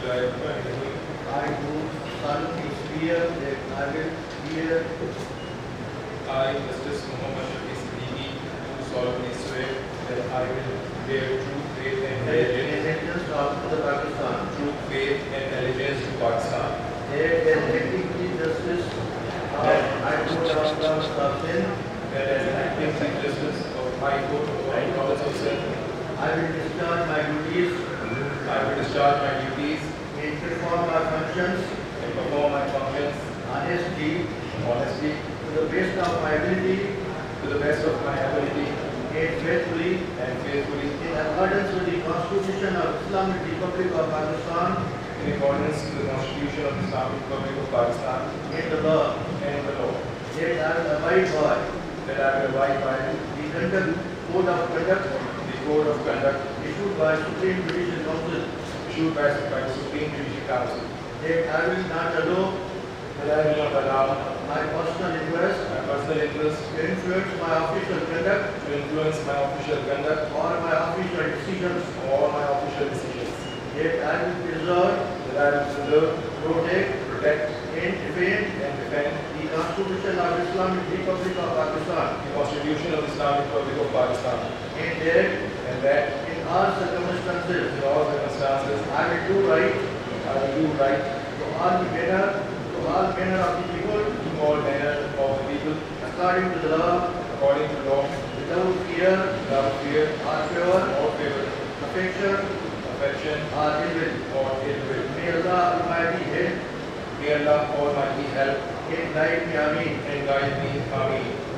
I do solemnly swear that I will bear I, Justice Muhammad Shafi Siddiqui, do solemnly swear that I will bear true faith and allegiance allegiance to the Pakistan, true faith and allegiance to Pakistan, that as acting Chief Justice I do the province of Sindh, that as an acting Chief Justice of High Court of the Province of Sindh, I will discharge my duties I will discharge my duties and perform my functions and perform my functions honestly honestly to the best of my ability to the best of my ability and faithfully and faithfully in accordance with the Constitution of Islamic Republic of Pakistan in accordance to the Constitution of the Islamic Republic of Pakistan and the law, and the law, that I will abide by that I will abide by the code of conduct the code of conduct issued by Supreme Judicial Council, issued by the Supreme Judicial Council, that I will not allow that I will not allow my personal interest my personal interest to influence my official conduct to influence my official conduct or my official decisions, or my official decisions, that I will preserve, that I will preserve, protect, and defend and defend the Constitution of Islamic Republic of Pakistan, the Constitution of the Islamic Republic of Pakistan, and that and in all circumstances in all circumstances I will do right I will do right to all manner of the people to all manner of the people according to the law, according to law, without fear without fear or favor, or favor, affection affection or ill will. or ill will. May Allah Almighty help May Allah Almighty help and guide me. Ameen. and guide me. Ameen.